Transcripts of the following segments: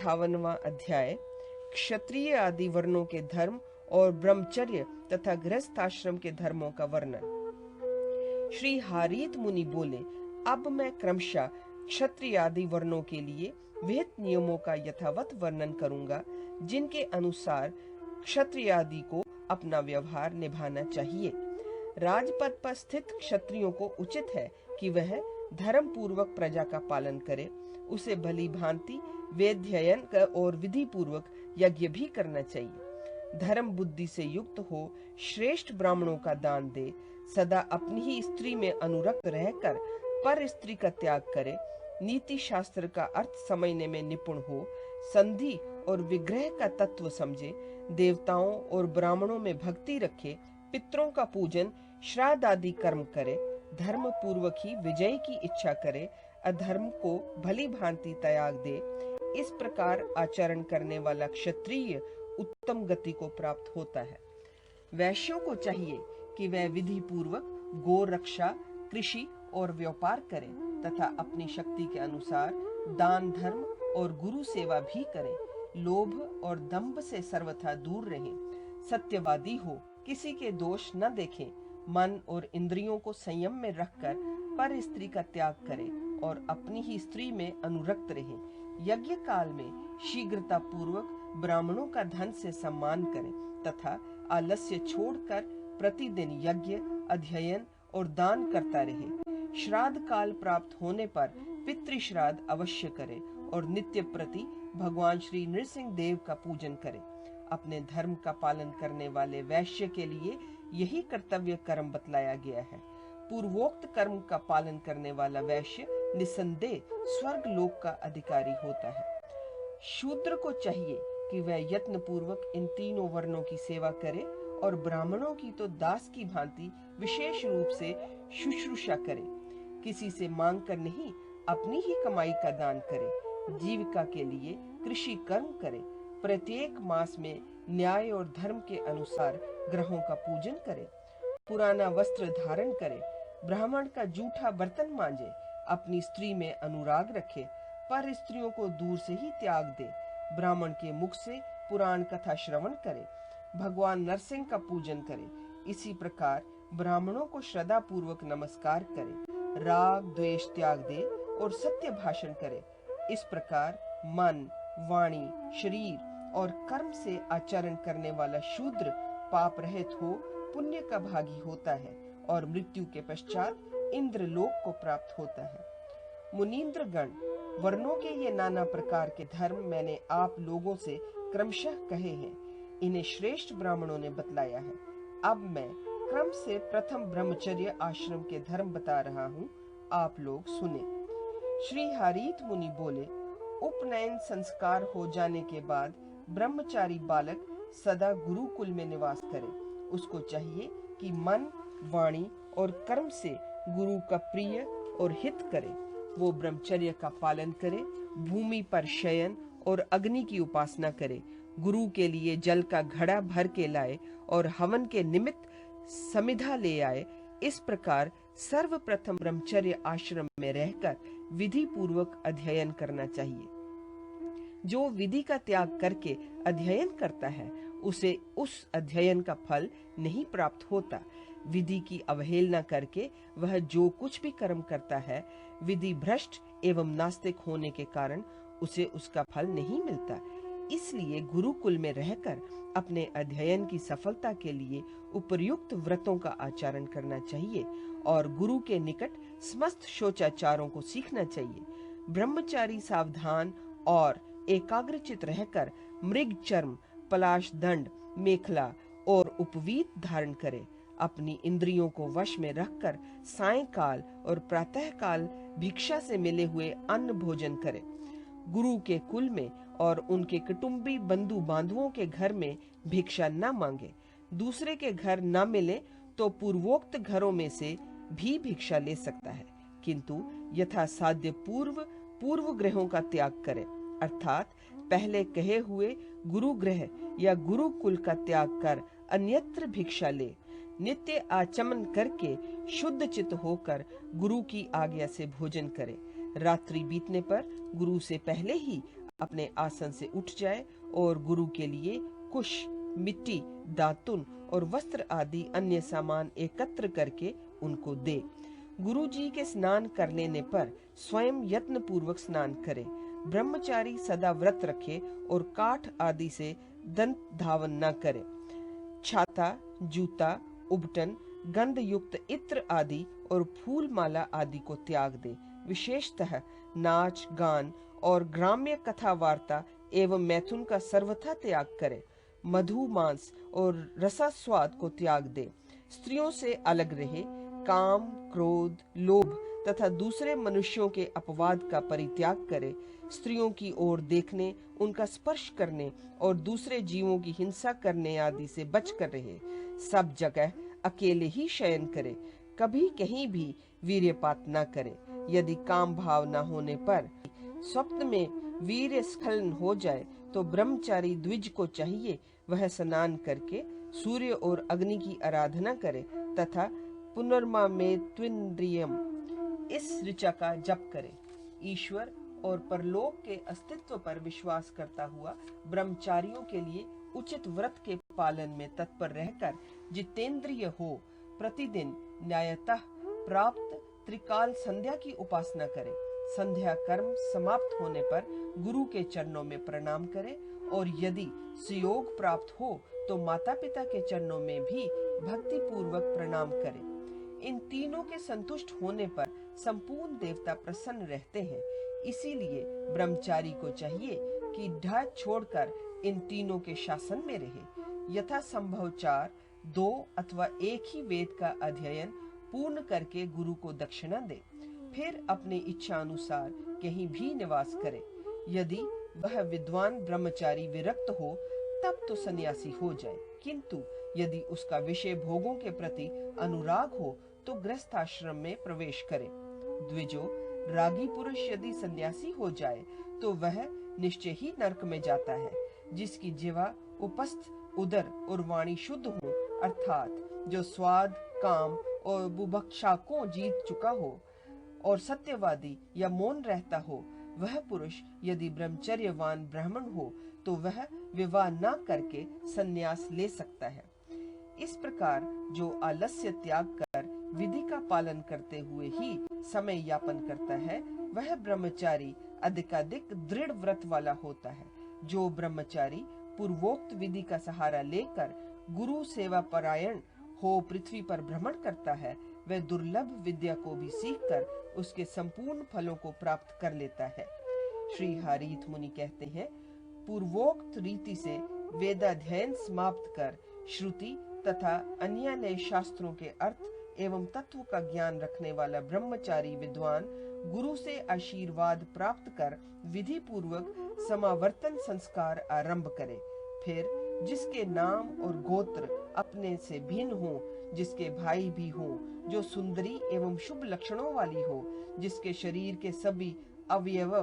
58वां अध्याय क्षत्रिय आदि वर्णों के धर्म और ब्रह्मचर्य तथा गृहस्थाश्रम के धर्मों का वर्णन। श्री हारीत मुनि बोले, अब मैं क्रमशः क्षत्रिय आदि वर्णों के लिए विहित नियमों का यथावत वर्णन करूंगा, जिनके अनुसार क्षत्रिय आदि को अपना व्यवहार निभाना चाहिए। राजपद पर स्थित क्षत्रियों को उचित है कि वह धर्म पूर्वक प्रजा का पालन करे, उसे भली भांति वेद्ययन और विधि पूर्वक यज्ञ भी करना चाहिए। धर्म बुद्धि से युक्त हो श्रेष्ठ ब्राह्मणों का दान दे, सदा अपनी ही स्त्री में अनुरक्त रहकर पर स्त्री का त्याग करे, नीति शास्त्र का अर्थ समझने में निपुण हो, संधि और विग्रह का तत्व समझे, देवताओं और ब्राह्मणों में भक्ति रखे, पितरों का पूजन श्राद्ध आदि कर्म करे, धर्म पूर्वक ही विजय की इच्छा करे, अधर्म को भली भांति त्याग दे। इस प्रकार आचरण करने वाला क्षत्रिय उत्तम गति को प्राप्त होता है। वैश्यों को चाहिए कि वह विधि पूर्वक गो रक्षा, कृषि और व्यापार करें तथा अपनी शक्ति के अनुसार दान धर्म और गुरु सेवा भी करें। लोभ और दंभ से सर्वथा दूर रहें, सत्यवादी हो, किसी के दोष न देखें, मन और इंद्रियों को संयम में रखकर पर स्त्री का त्याग करें और अपनी ही स्त्री में अनुरक्त रहें। यज्ञ काल में शीघ्रता पूर्वक ब्राह्मणों का धन से सम्मान करें तथा आलस्य छोड़कर प्रतिदिन यज्ञ, अध्ययन और दान करता रहे। श्राद्ध काल प्राप्त होने पर पितृ श्राद्ध अवश्य करें और नित्य प्रति भगवान श्री नृसिंह देव का पूजन करें। अपने धर्म का पालन करने वाले वैश्य के लिए यही कर्तव्य कर्म बतलाया गया है। पूर्वोक्त कर्म का पालन करने वाला वैश्य निसंदेह स्वर्ग लोक का अधिकारी होता है। शूद्र को चाहिए कि वह यत्न पूर्वक इन तीनों वर्णों की सेवा करे और ब्राह्मणों की तो दास की भांति विशेष रूप से शुश्रूषा करे। किसी से मांग कर नहीं, अपनी ही कमाई का दान करे। जीविका के लिए कृषि कर्म करे। प्रत्येक मास में न्याय और धर्म के अनुसार ग्रहों का पूजन करे। पुराना वस्त्र धारण करे। ब्राह्मण का जूठा बर्तन मांजे। अपनी स्त्री में अनुराग रखे, पर स्त्रियों को दूर से ही त्याग दे। ब्राह्मण के मुख से पुराण कथा श्रवण करे। भगवान नरसिंह का पूजन करे। इसी प्रकार ब्राह्मणों को श्रद्धा पूर्वक नमस्कार करे। राग द्वेष त्याग दे और सत्य भाषण करे। इस प्रकार मन, वाणी, शरीर और कर्म से आचरण करने वाला शूद्र पाप रहित हो पुण्य का भागी होता है और मृत्यु के पश्चात इंद्र लोक को प्राप्त होता है। मुनींद्र गण, वर्णों के ये नाना प्रकार के धर्म मैंने आप लोगों से क्रमशः कहे हैं। इन्हें श्रेष्ठ ब्राह्मणों ने बतलाया है। अब मैं क्रम से प्रथम ब्रह्मचर्य आश्रम के धर्म बता रहा हूँ, आप लोग सुने। श्री हारीत मुनि बोले, उपनयन संस्कार हो जाने के बाद ब्रह्मचारी बालक सदा गुरुकुल में निवास करे। उसको चाहिए कि मन, वाणी और कर्म से गुरु का प्रिय और हित करे। वो ब्रह्मचर्य का पालन करे, भूमि पर शयन और अग्नि की उपासना करे, गुरु के लिए जल का घड़ा भर के लाए और हवन के निमित्त समिधा ले आए। इस प्रकार सर्वप्रथम ब्रह्मचर्य आश्रम में रहकर विधि पूर्वक अध्ययन करना चाहिए। जो विधि का त्याग करके अध्ययन करता है, उसे उस अध्ययन का फल नहीं प्राप्त होता। विधि की अवहेलना करके वह जो कुछ भी कर्म करता है, विधि भ्रष्ट एवं नास्तिक होने के कारण उसे उसका फल नहीं मिलता। इसलिए गुरुकुल में रहकर अपने अध्ययन की सफलता के लिए उपयुक्त व्रतों का आचरण करना चाहिए और गुरु के निकट समस्त शोचाचारों को सीखना चाहिए। ब्रह्मचारी सावधान और एकाग्रचित रहकर मृग चर्म, पलाश दंड, मेखला और उपवीत धारण करे। अपनी इंद्रियों को वश में रखकर सायंकाल और प्रातः काल भिक्षा से मिले हुए अन्न भोजन करे। गुरु के कुल में और उनके कुटुंबी बंधु बांधवों के घर में भिक्षा न मांगे। दूसरे के घर न मिले तो पूर्वोक्त घरों में से भी भिक्षा ले सकता है, किंतु यथा साध्य पूर्व ग्रहों का त्याग करे, अर्थात पहले कहे हुए गुरु ग्रह या गुरुकुल का त्याग कर अन्यत्र भिक्षा ले। नित्य आचमन करके शुद्ध चित्त होकर गुरु की आज्ञा से भोजन करे। रात्रि बीतने पर गुरु से पहले ही अपने आसन से उठ जाए और गुरु के लिए कुश, मिट्टी, दातुन और वस्त्र आदि अन्य सामान एकत्र करके उनको दे। गुरु जी के स्नान कर लेने पर स्वयं यत्न पूर्वक स्नान करे। ब्रह्मचारी सदा व्रत रखे और काठ आदि से दंत धावन न करे। छाता, जूता, उबटन, गंध युक्त इत्र आदि और फूल माला आदि को त्याग दे। विशेषतः नाच, गान और ग्राम्य कथा वार्ता एवं मैथुन का सर्वथा त्याग करे। मधु, मांस और रसास्वाद को त्याग दे। स्त्रियों से अलग रहे। काम, क्रोध, लोभ तथा दूसरे मनुष्यों के अपवाद का परित्याग करे। स्त्रियों की ओर देखने, उनका स्पर्श करने और दूसरे जीवों की हिंसा करने आदि से बचकर रहे। सब जगह अकेले ही शयन करे। कभी कहीं भी वीर्यपात न करे। यदि काम भाव न होने पर स्वप्न में वीर्य स्खलन हो जाए तो ब्रह्मचारी द्विज को चाहिए वह स्नान करके सूर्य और अग्नि की आराधना करे तथा पुनर्मा में त्विन्द्रियम इस ऋचा का जप करे। ईश्वर और परलोक के अस्तित्व पर विश्वास करता हुआ ब्रह्मचारियों के लिए उचित व्रत के पालन में तत्पर रहकर जितेंद्रिय हो प्रतिदिन न्यायतः प्राप्त त्रिकाल संध्या की उपासना करे। संध्या कर्म समाप्त होने पर गुरु के चरणों में प्रणाम करे और यदि सुयोग प्राप्त हो तो माता पिता के चरणों में भी भक्ति पूर्वक प्रणाम करे। इन तीनों के संतुष्ट होने पर संपूर्ण देवता प्रसन्न रहते हैं। इसीलिए ब्रह्मचारी को चाहिए कि ढाल छोड़कर इन तीनों के शासन में रहे। यथा संभव 4, 2 अथवा एक ही वेद का अध्ययन पूर्ण करके गुरु को दक्षिणा दे। फिर अपने इच्छा अनुसार कहीं भी निवास करे। यदि वह विद्वान ब्रह्मचारी विरक्त हो तब तो सन्यासी हो जाए, किंतु यदि उसका विषय भोगों के प्रति अनुराग हो तो गृहस्थाश्रम में प्रवेश करे। द्विजो, रागी पुरुष यदि सन्यासी हो जाए तो वह निश्चय ही नरक में जाता है। जिसकी जिह्वा, उपस्थ, उदर और वाणी शुद्ध हो, अर्थात जो स्वाद, काम और बुभुक्षा को जीत चुका हो और सत्यवादी या मौन रहता हो, वह पुरुष यदि ब्रह्मचर्यवान ब्राह्मण हो तो वह विवाह न करके संन्यास ले सकता है। इस प्रकार जो आलस्य त्याग कर विधि का पालन करते हुए ही समय यापन करता है वह ब्रह्मचारी अधिकाधिक दृढ़ व्रत वाला होता है। जो ब्रह्मचारी पूर्वोक्त विधि का सहारा लेकर गुरु सेवा परायण हो पृथ्वी पर भ्रमण करता है वह दुर्लभ विद्या को भी सीखकर उसके संपूर्ण फलों को प्राप्त कर लेता है। श्री हारीत मुनि कहते हैं, पूर्वोक्त रीति से वेदाध्ययन समाप्त कर श्रुति तथा अन्य नए शास्त्रों के अर्थ एवं तत्व का ज्ञान रखने वाला ब्रह्मचारी विद्वान गुरु से आशीर्वाद प्राप्त कर विधि पूर्वक समावर्तन संस्कार आरंभ करे। फिर जिसके नाम और गोत्र अपने से भिन्न हो, जिसके भाई भी हो, जो सुंदरी एवं शुभ लक्षणों वाली हो, जिसके शरीर के सभी अवयव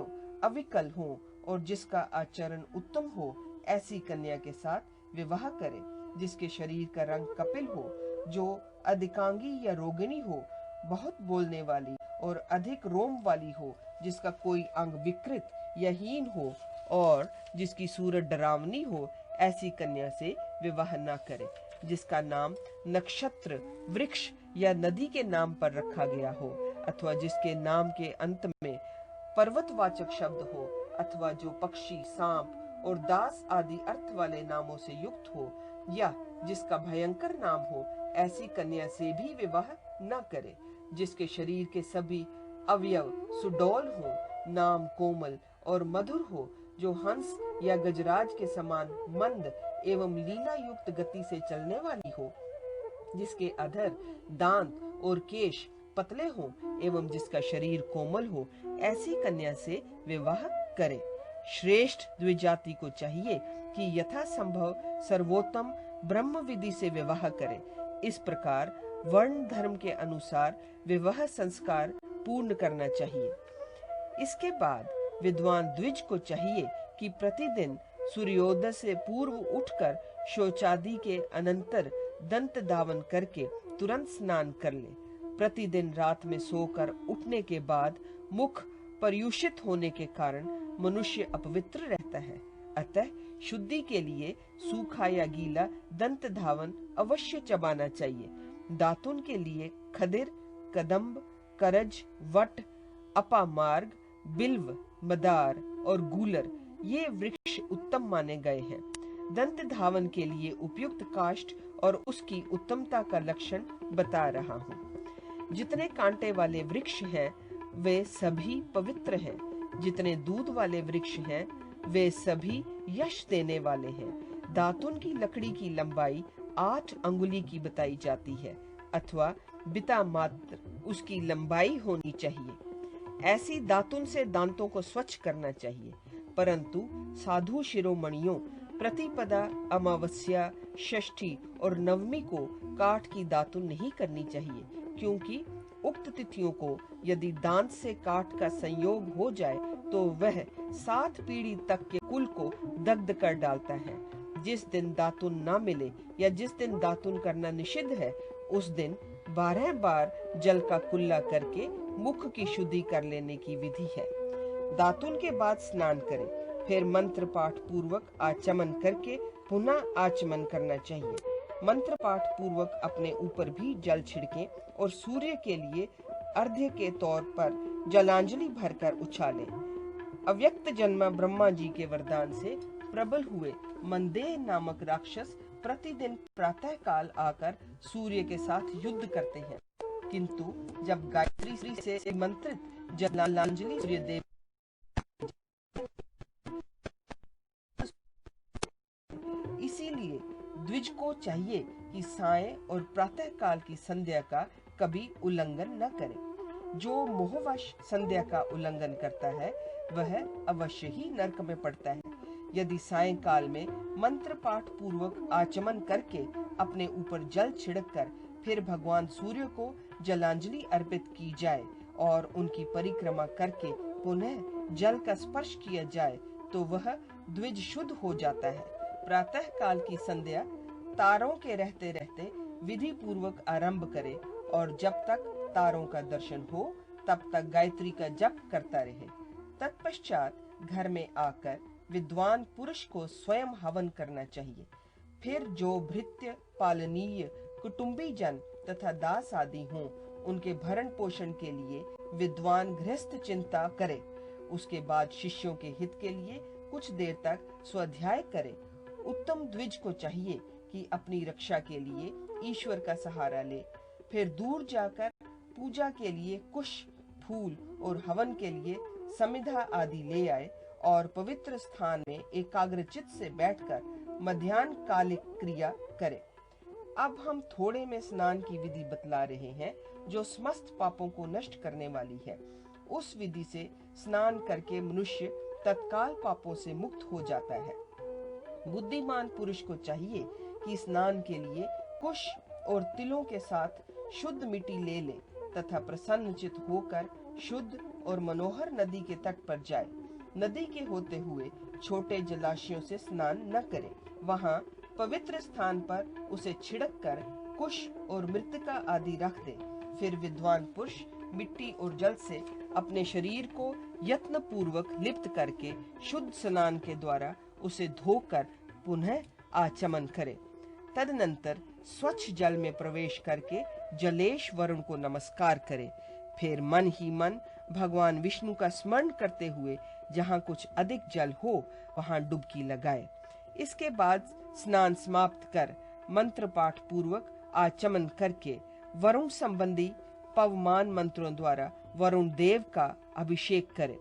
अविकल हो और जिसका आचरण उत्तम हो, ऐसी कन्या के साथ विवाह करे। जिसके शरीर का रंग कपिल हो, जो अधिकांगी या रोगिणी हो, बहुत बोलने वाली और अधिक रोम वाली हो, जिसका कोई अंग विकृत या हीन हो और जिसकी सूरत डरावनी हो, ऐसी कन्या से विवाह न करे। जिसका नाम नक्षत्र, वृक्ष या नदी के नाम पर रखा गया हो अथवा जिसके नाम के अंत में पर्वतवाचक शब्द हो अथवा जो पक्षी, सांप और दास आदि अर्थ वाले नामों से युक्त हो या जिसका भयंकर नाम हो, ऐसी कन्या से भी विवाह न करे। जिसके शरीर के सभी अवयव सुडौल हो, नाम कोमल और मधुर हो, जो हंस या गजराज के समान मंद एवं लीला युक्त गति से चलने वाली हो, जिसके अधर, दांत और केश पतले हो एवं जिसका शरीर कोमल हो, ऐसी कन्या से विवाह करे। श्रेष्ठ द्विजाति को चाहिए कि यथा संभव सर्वोत्तम ब्रह्म विधि से विवाह करे। इस प्रकार वर्ण धर्म के अनुसार विवाह संस्कार पूर्ण करना चाहिए। इसके बाद विद्वान द्विज को चाहिए कि प्रतिदिन सूर्योदय से पूर्व उठकर शौचादि के अनंतर दंत धावन करके तुरंत स्नान कर ले। प्रतिदिन रात में सोकर उठने के बाद मुख पर्यूषित होने के कारण मनुष्य अपवित्र रहता है। अतः शुद्धि के लिए सूखा या गीला दंत धावन अवश्य चबाना चाहिए। दातुन के लिए खदिर, कदम्ब, करज, वट, अपामार्ग, बिल्व, मदार और गूलर ये वृक्ष उत्तम माने गए हैं। दंत धावन के लिए उपयुक्त काष्ठ और उसकी उत्तमता का लक्षण बता रहा हूँ। जितने कांटे वाले वृक्ष हैं वे सभी पवित्र हैं। जितने दूध वाले वृक्ष हैं वे सभी यश देने वाले हैं। दातुन की लकड़ी की लंबाई 8 अंगुली की बताई जाती है अथवा बिता मात्र उसकी लंबाई होनी चाहिए। ऐसी दातुन से दांतों को स्वच्छ करना चाहिए। परंतु साधु शिरोमणियों प्रतिपदा, अमावस्या, षष्ठी और नवमी को काठ की दातुन नहीं करनी चाहिए, क्योंकि उक्त तिथियों को यदि दांत से काठ का संयोग हो जाए तो वह 7 पीढ़ी तक के कुल को दग्ध कर डालता है। जिस दिन दातुन न मिले या जिस दिन दातुन करना निषिद्ध है उस दिन 12 बार जल का कुल्ला करके मुख की शुद्धि कर लेने की विधि है। दातुन के बाद स्नान करें, फिर मंत्र पाठ पूर्वक आचमन करके पुनः आचमन करना चाहिए। मंत्र पाठ पूर्वक अपने ऊपर भी जल छिड़कें और सूर्य के लिए अर्घ्य के तौर पर जलांजलि भरकर उछालें। अव्यक्त जन्मा ब्रह्मा जी के वरदान से प्रबल हुए मंदेह नामक राक्षस प्रतिदिन प्रातः काल आकर सूर्य के साथ युद्ध करते हैं, किंतु जब गायत्री से मंत्रित जलांजलि सूर्य देव इसीलिए द्विज को चाहिए कि साय और प्रातः काल की संध्या का कभी उल्लंघन न करे। जो मोहवश संध्या का उल्लंघन करता है वह अवश्य ही नरक में पड़ता है। यदि सायंकाल में मंत्र पाठ पूर्वक आचमन करके अपने ऊपर जल छिड़ककर फिर भगवान सूर्य को जलांजलि अर्पित की जाए और उनकी परिक्रमा करके पुनः जल का स्पर्श किया जाए तो वह द्विज शुद्ध हो जाता है। प्रातः काल की संध्या तारों के रहते रहते विधि पूर्वक आरंभ करे और जब तक तारों का दर्शन हो तब तक गायत्री का जप करता रहे। तत्पश्चात घर में आकर विद्वान पुरुष को स्वयं हवन करना चाहिए। फिर जो भृत्य, पालनीय, कुटुंबी जन तथा दास आदि हों उनके भरण पोषण के लिए विद्वान गृहस्थ चिंता करे। उसके बाद शिष्यों के हित के लिए कुछ देर तक स्वाध्याय करे। उत्तम द्विज को चाहिए कि अपनी रक्षा के लिए ईश्वर का सहारा ले। फिर दूर जाकर पूजा के लिए कुश, फूल और हवन के लिए समिधा आदि ले आए और पवित्र स्थान में एकाग्रचित से बैठकर मध्याह्न कालिक क्रिया करे। अब हम थोड़े में स्नान की विधि बतला रहे हैं जो समस्त पापों को नष्ट करने वाली है। उस विधि से स्नान करके मनुष्य तत्काल पापों से मुक्त हो जाता है। बुद्धिमान पुरुष को चाहिए कि स्नान के लिए कुश और तिलों के साथ शुद्ध मिट्टी ले ले तथा प्रसन्नचित होकर शुद्ध और मनोहर नदी के तट पर जाए। नदी के होते हुए छोटे जलाशयों से स्नान न करे। वहाँ पवित्र स्थान पर उसे छिड़क कर कुश और मृतिका आदि रख दे। फिर विद्वान पुरुष मिट्टी और जल से अपने शरीर को यत्न पूर्वक लिप्त करके शुद्ध स्नान के द्वारा उसे धोकर पुनः आचमन करे। तदनंतर स्वच्छ जल में प्रवेश करके जलेश वरुण को नमस्कार करे। फिर मन ही मन भगवान विष्णु का स्मरण करते हुए जहाँ कुछ अधिक जल हो वहाँ डुबकी लगाए। इसके बाद स्नान समाप्त कर मंत्र पाठ पूर्वक आचमन करके वरुण संबंधी पवमान मंत्रों द्वारा वरुण देव का अभिषेक करे।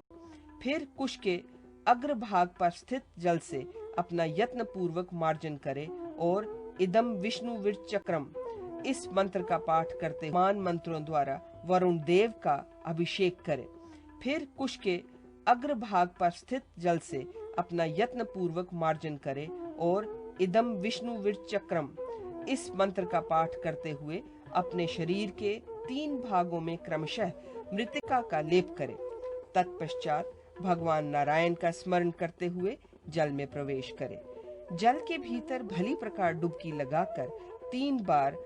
फिर कुश के अग्रभाग पर स्थित जल से अपना यत्न पूर्वक मार्जन करे और इदम विष्णु विरचक्रम इस मंत्र का पाठ करते मान मंत्रों द्वारा वरुण देव का अभिषेक करे। फिर कुश के अग्रभाग पर स्थित जल से अपना यत्न पूर्वक मार्जन करे और इदम विष्णु विरचक्रम इस मंत्र का पाठ करते हुए अपने शरीर के 3 भागों में क्रमशः मृतिका का लेप करे। तत्पश्चात भगवान नारायण का स्मरण करते हुए जल में प्रवेश करे। जल के भीतर भली प्रकार डुबकी लगाकर 3 बार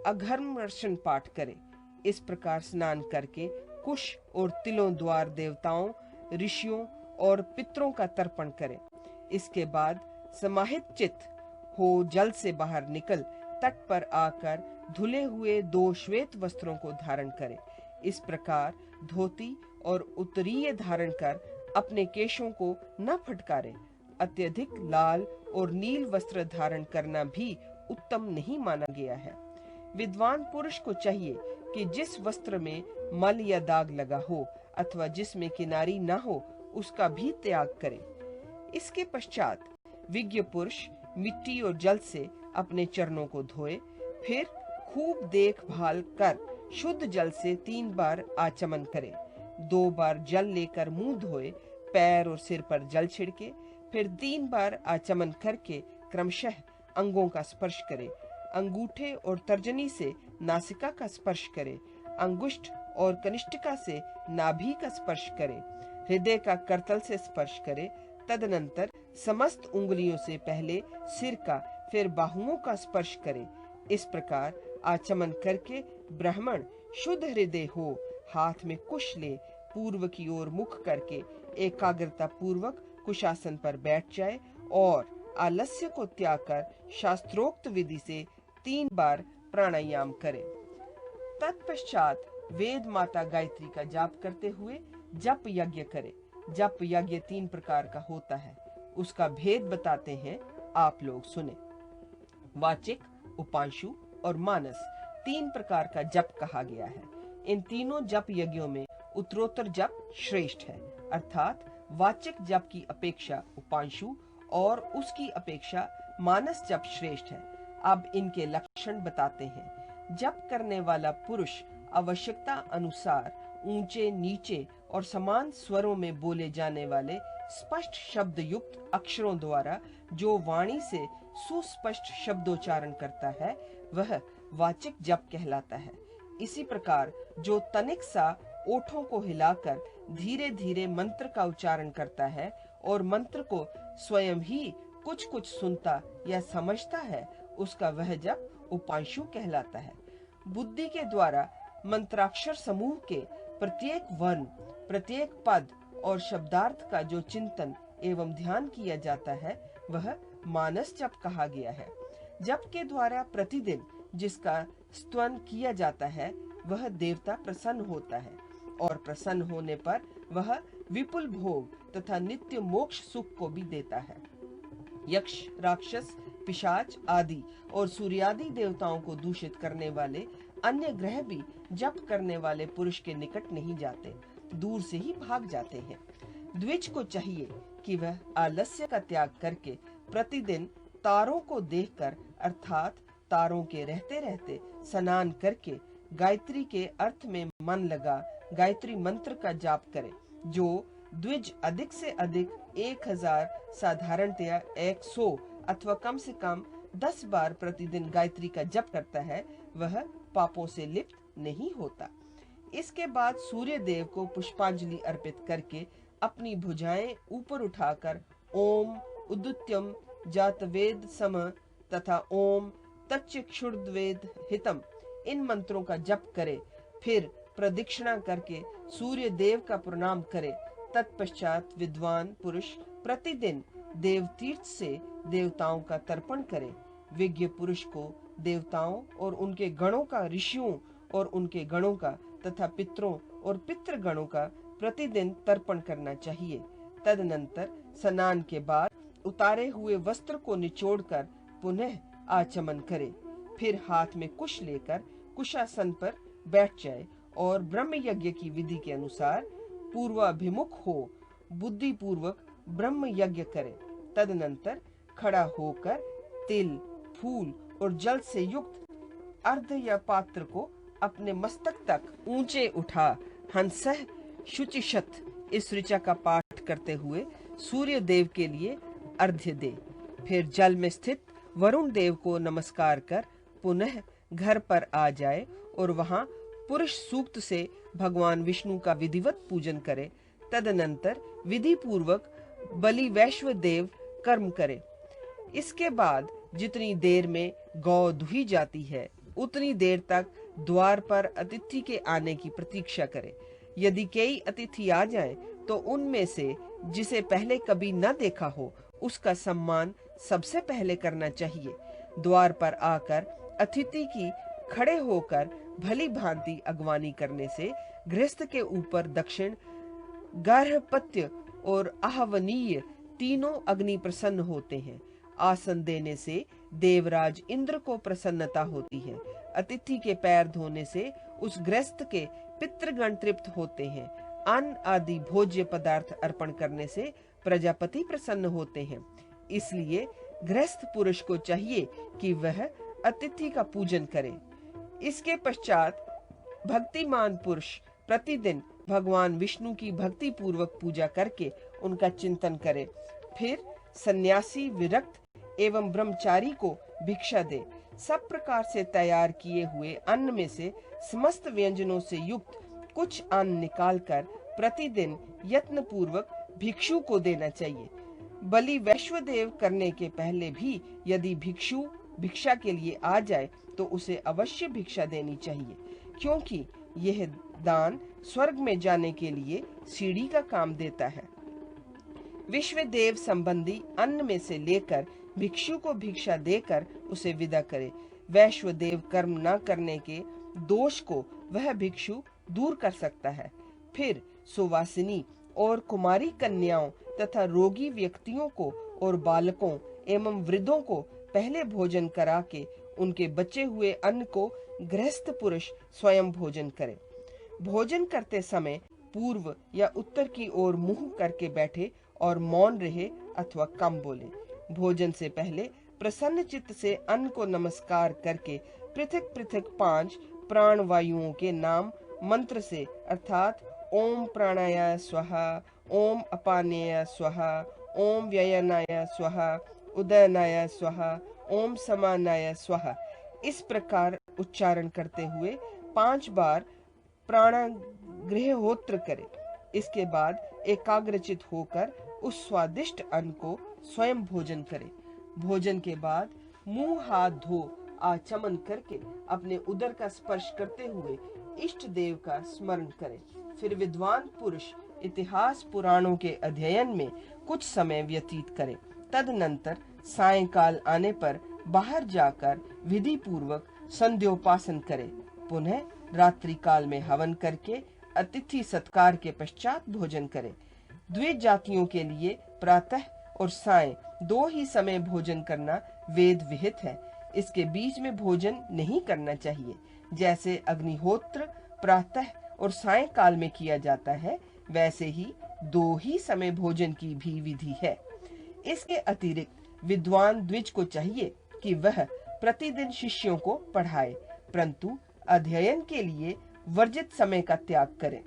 अघर्मर्षण पाठ करे। इस प्रकार स्नान करके कुश और तिलों द्वार देवताओं, ऋषियों और पितरों का तर्पण करे। इसके बाद समाहित चित्त हो जल से बाहर निकल तट पर आकर धुले हुए 2 श्वेत वस्त्रों को धारण करे। इस प्रकार धोती और उत्तरीय धारण कर अपने केशों को न फटकारे। अत्यधिक लाल और नील वस्त्र धारण करना भी उत्तम नहीं माना गया है। विद्वान पुरुष को चाहिए कि जिस वस्त्र में मल या दाग लगा हो अथवा जिसमें किनारी न हो उसका भी त्याग करे। इसके पश्चात विज्ञ पुरुष मिट्टी और जल से अपने चरणों को धोए, फिर खूब देखभाल कर शुद्ध जल से 3 बार आचमन करे। 2 बार जल लेकर मुंह धोए, पैर और सिर पर जल छिड़के, फिर 3 बार आचमन करके क्रमशः अंगों का स्पर्श करे। अंगूठे और तर्जनी से नासिका का स्पर्श करे, अंगुष्ठ और कनिष्ठिका से नाभि का स्पर्श करे, हृदय का करतल से स्पर्श करे। तदनंतर समस्त उंगलियों से पहले सिर का फिर बाहुओं का स्पर्श करे। इस प्रकार आचमन करके ब्राह्मण शुद्ध हृदय हो हाथ में कुश ले पूर्व की ओर मुख करके एकाग्रता पूर्वक कुशासन पर बैठ जाए और आलस्य को त्याग कर शास्त्रोक्त विधि से 3 बार प्राणायाम करे। तत्पश्चात वेद माता गायत्री का जाप करते हुए जप यज्ञ करे। जप यज्ञ 3 प्रकार का होता है, उसका भेद बताते हैं, आप लोग सुने। वाचिक, उपांशु और मानस 3 प्रकार का जप कहा गया है। इन तीनों जप यज्ञों में उत्तरोत्तर जप श्रेष्ठ है, अर्थात वाचिक जप की अपेक्षा उपांशु और उसकी अपेक्षा मानस जप श्रेष्ठ है। अब इनके लक्षण बताते हैं। जप करने वाला पुरुष आवश्यकता अनुसार ऊंचे नीचे और समान स्वरों में बोले जाने वाले स्पष्ट शब्द युक्त अक्षरों द्वारा जो वाणी से सुस्पष्ट शब्दोच्चारण करता है वह वाचिक जप कहलाता है। इसी प्रकार जो तनिक सा ओठों को हिलाकर धीरे धीरे मंत्र का उच्चारण करता है और मंत्र को स्वयं ही कुछ कुछ सुनता या समझता है उसका वह जप उपांशु कहलाता है। बुद्धि के द्वारा मंत्राक्षर समूह के प्रत्येक वर्ण, प्रत्येक पद और शब्दार्थ का जो चिंतन एवं ध्यान किया जाता है वह मानस जप कहा गया है। जप के द्वारा प्रतिदिन जिसका स्तवन किया जाता है वह देवता प्रसन्न होता है और प्रसन्न होने पर वह विपुल भोग तथा नित्य मोक्ष सुख को भी देता है। यक्ष, राक्षस, पिशाच आदि और सूर्यादि देवताओं को दूषित करने वाले अन्य ग्रह भी जप करने वाले पुरुष के निकट नहीं जाते, दूर से ही भाग जाते हैं। द्विज को चाहिए कि वह आलस्य का त्याग करके प्रतिदिन तारों को देखकर अर्थात तारों के रहते रहते स्नान करके गायत्री के अर्थ में मन लगा गायत्री मंत्र का जाप करे। जो द्विज अधिक से अधिक 1000 साधारणतया 100 अथवा कम से कम 10 बार प्रतिदिन गायत्री का जप करता है वह पापों से लिप्त नहीं होता। इसके बाद सूर्य देव को पुष्पांजलि अर्पित करके अपनी भुजाएं ऊपर उठाकर ओम उदुत्यम जातवेद सम तथा ओम तच्चक्षुर्वेद हितम इन मंत्रों का जप करे। फिर प्रदक्षिणा करके सूर्य देव का प्रणाम करे। तत्पश्चात विद्वान पुरुष प्रतिदिन देव तीर्थ से देवताओं का तर्पण करे। विज्ञ पुरुष को देवताओं और उनके गणों का, ऋषियों और उनके गणों का तथा पितरों और पितृ गणों का प्रतिदिन तर्पण करना चाहिए। तदनंतर स्नान के बाद उतारे हुए वस्त्र को निचोड़कर पुनः आचमन करे। फिर हाथ में कुश लेकर कुशासन पर बैठ जाए और ब्रह्म यज्ञ की विधि के अनुसार पूर्वाभिमुख हो बुद्धि पूर्वक ब्रह्म यज्ञ करे। तदनंतर खड़ा होकर तिल, फूल और जल से युक्त अर्ध या पात्र को अपने मस्तक तक ऊंचे उठा हंसः शुचिशत इस ऋचा का पाठ करते हुए सूर्य देव के लिए अर्घ्य दे। फिर जल में स्थित वरुण देव को नमस्कार कर पुनः घर पर आ जाए और वहां पुरुष सूक्त से भगवान विष्णु का विधिवत पूजन करे। तदनंतर विधि पूर्वक बलि वैश्व देव कर्म करे। इसके बाद जितनी देर में गौ दुही जाती है उतनी देर तक द्वार पर अतिथि के आने की प्रतीक्षा करे। यदि कई अतिथि आ जाएं, तो उनमें से जिसे पहले कभी न देखा हो उसका सम्मान सबसे पहले करना चाहिए। द्वार पर आकर अतिथि की खड़े होकर भली भांति अगवानी करने से गृहस्थ के ऊपर दक्षिण, गार्हपत्य और आहवनीय तीनों अग्नि प्रसन्न होते हैं। आसन देने से देवराज इंद्र को प्रसन्नता होती है। अतिथि के पैर धोने से उस गृहस्थ के पितृगण तृप्त होते हैं। अन्न आदि भोज्य पदार्थ अर्पण करने से प्रजापति प्रसन्न होते हैं। इसलिए गृहस्थ पुरुष को चाहिए कि वह अतिथि का पूजन करे। इसके पश्चात भक्तिमान पुरुष प्रतिदिन भगवान विष्णु की भक्ति पूर्वक पूजा करके उनका चिंतन करे। फिर सन्यासी, विरक्त एवं ब्रह्मचारी को भिक्षा दे। सब प्रकार से तैयार किए हुए अन्न में से समस्त व्यंजनों से युक्त कुछ अन्न निकालकर प्रतिदिन यत्न पूर्वक भिक्षु को देना चाहिए। बलि वैश्वदेव करने के पहले भी यदि भिक्षु भिक्षा के लिए आ जाए तो उसे अवश्य भिक्षा देनी चाहिए, क्योंकि यह दान स्वर्ग में जाने के लिए सीढ़ी का काम देता है। विश्वदेव संबंधी अन्न में से लेकर भिक्षु को भिक्षा देकर उसे विदा करे। वैश्वदेव कर्म न करने के दोष को वह भिक्षु दूर कर सकता है। फिर सुवासिनी और कुमारी कन्याओं तथा रोगी व्यक्तियों को और बालकों एवं वृद्धों को पहले भोजन करा के उनके बचे हुए अन्न को गृहस्थ पुरुष स्वयं भोजन करे। भोजन करते समय पूर्व या उत्तर की ओर मुंह करके बैठे और मौन रहे अथवा कम बोले। भोजन से पहले प्रसन्न चित्त से अन्न को नमस्कार करके पृथक पृथक 5 प्राण वायुओं के नाम मंत्र से, अर्थात ओम प्राणाय स्वाहा, ओम अपानाय स्वाहा, ओम व्ययनाय स्वाहा, उदयनाय स्वाहा, ओम समानाय स्वाहा, इस प्रकार उच्चारण करते हुए 5 बार प्राणाग्रहोत्र करे। इसके बाद एकाग्रचित होकर उस स्वादिष्ट अन्न को स्वयं भोजन करे। भोजन के बाद मुंह हाथ धो आचमन करके अपने उदर का स्पर्श करते हुए इष्ट देव का स्मरण करे। फिर विद्वान पुरुष इतिहास पुराणों के अध्ययन में कुछ समय व्यतीत करे। तदनंतर सायंकाल आने पर बाहर जाकर विधि पूर्वक संध्योपासन करे। पुनः रात्रि काल में हवन करके अतिथि सत्कार के पश्चात भोजन करे। द्विज जातियों के लिए प्रातः और सायं 2 ही समय भोजन करना वेद विहित है। इसके बीच में भोजन नहीं करना चाहिए। जैसे अग्निहोत्र प्रातः और सायंकाल में किया जाता है, वैसे ही 2 ही समय भोजन की भी विधि है। इसके अतिरिक्त विद्वान द्विज को चाहिए कि वह प्रतिदिन शिष्यों को पढ़ाए, परंतु अध्ययन के लिए वर्जित समय का त्याग करे।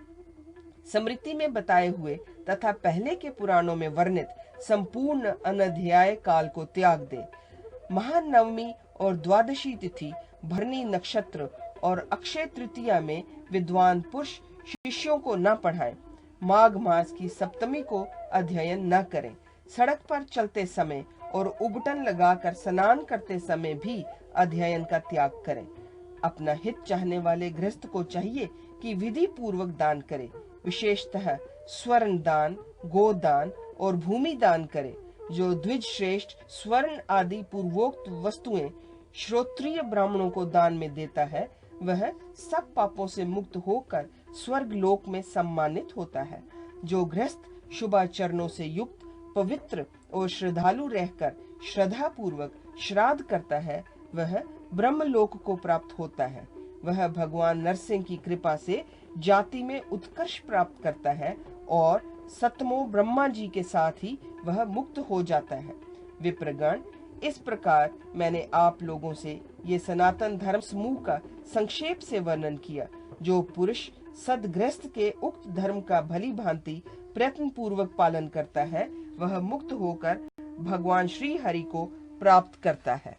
स्मृति में बताए हुए तथा पहले के पुराणों में वर्णित संपूर्ण अनध्याय काल को त्याग दे। महानवमी और द्वादशी तिथि, भरणी नक्षत्र और अक्षय तृतीया में विद्वान पुरुष शिष्यों को न पढ़ाएं। माघ मास की सप्तमी को अध्ययन न करें। सड़क पर चलते समय और उबटन लगाकर स्नान करते समय भी अध्ययन का त्याग करें। अपना हित चाहने वाले गृहस्थ को चाहिए कि विधि पूर्वक दान करे। विशेषतः स्वर्ण दान, गोदान और भूमि दान करे। जो द्विज श्रेष्ठ स्वर्ण आदि पूर्वोक्त वस्तुएं श्रोत्रिय ब्राह्मणों को दान में देता है, वह सब पापों से मुक्त होकर स्वर्ग लोक में सम्मानित होता है। जो गृहस्थ शुभाचरणों से युक्त, पवित्र और श्रद्धालु रहकर श्रद्धा पूर्वक श्राद्ध करता है, वह ब्रह्मलोक को प्राप्त होता है। वह भगवान नरसिंह की कृपा से जाति में उत्कर्ष प्राप्त करता है और सतमो ब्रह्मा जी के साथ ही वह मुक्त हो जाता है। विप्रगण, इस प्रकार मैंने आप लोगों से ये सनातन धर्म समूह का संक्षेप से वर्णन किया। जो पुरुष सदगृहस्थ के उक्त धर्म का भली भांति प्रयत्न पूर्वक पालन करता है, वह मुक्त होकर भगवान श्री हरि को प्राप्त करता है।